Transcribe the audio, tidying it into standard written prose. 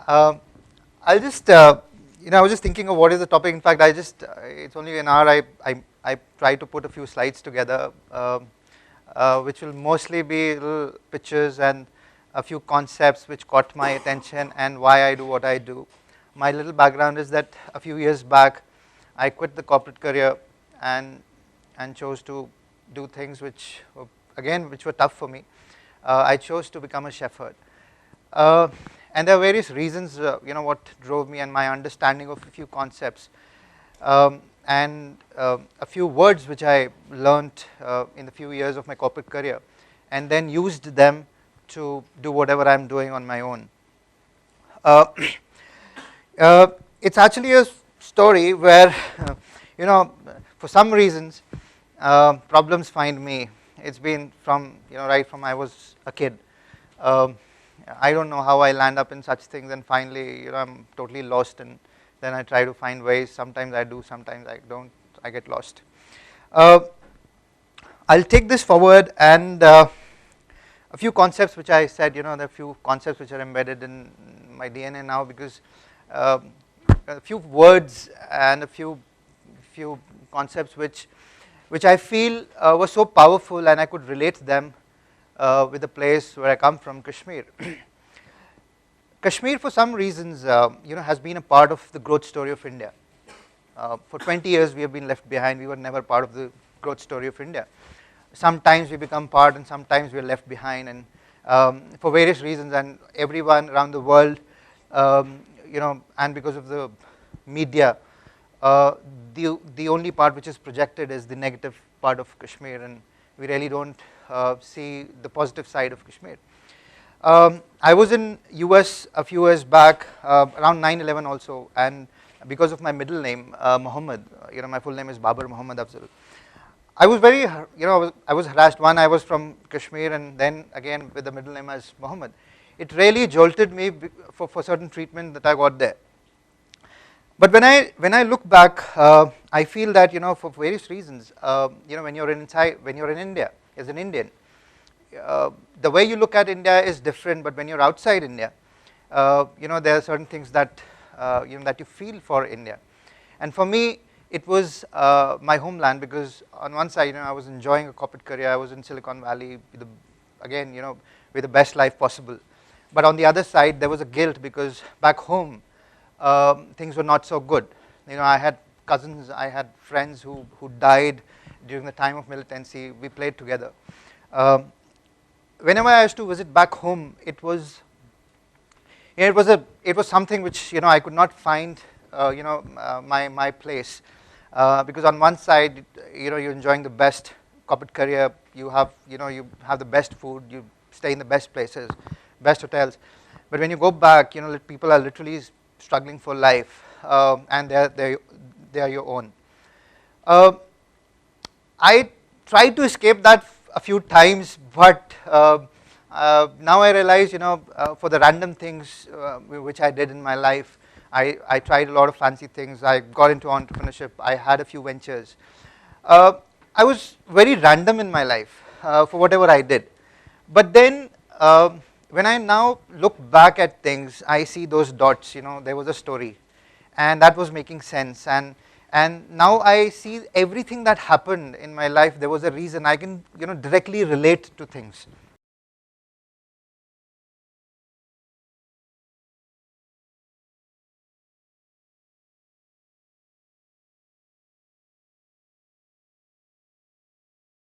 Um, I'll just, I was just thinking of what is the topic. In fact, it's only an hour. I try to put a few slides together, which will mostly be little pictures and a few concepts which caught my attention and why I do what I do. My little background is that a few years back, I quit the corporate career and chose to do things which were tough for me. I chose to become a shepherd. And there are various reasons, what drove me and my understanding of a few concepts and a few words which I learned in the few years of my corporate career, and then used them to do whatever I'm doing on my own. It's actually a story where, for some reasons, problems find me. It's been from, right from I was a kid. I don't know how I land up in such things, and finally, I'm totally lost, and then I try to find ways. Sometimes I do, sometimes I don't. I get lost. I'll take this forward, and a few concepts which I said, there are a few concepts which are embedded in my DNA now, because a few words and a few concepts which I feel were so powerful, and I could relate them with the place where I come from, Kashmir. Kashmir, for some reasons, has been a part of the growth story of India. For 20 years, we have been left behind. We were never part of the growth story of India. Sometimes we become part, and sometimes we are left behind, and for various reasons. And everyone around the world, and because of the media, the only part which is projected is the negative part of Kashmir, and we really don't see the positive side of Kashmir. I was in US a few years back, around 9/11 also, and because of my middle name, Muhammad, my full name is Babar Afzal. I was very, I was harassed. One, I was from Kashmir, and then again with the middle name as Muhammad. It really jolted me for certain treatment that I got there. But when I look back, I feel that for various reasons, when you're in India as an Indian, the way you look at India is different. But when you're outside India, there are certain things that that you feel for India. And for me, it was my homeland, because on one side, I was enjoying a corporate career. I was in Silicon Valley, with the best life possible. But on the other side, there was a guilt, because back home, things were not so good. I had cousins, I had friends who died during the time of militancy. We played together. Whenever I used to visit back home, it was something which I could not find my place, because on one side you're enjoying the best corporate career. You have the best food. You stay in the best places, best hotels. But when you go back, people are literally struggling for life, and they are your own. I tried to escape that a few times, but now I realize, for the random things which I did in my life, I tried a lot of fancy things. I got into entrepreneurship. I had a few ventures. I was very random in my life for whatever I did. But then when I now look back at things, I see those dots. There was a story, and that was making sense. And now I see everything that happened in my life. There was a reason. I can directly relate to things.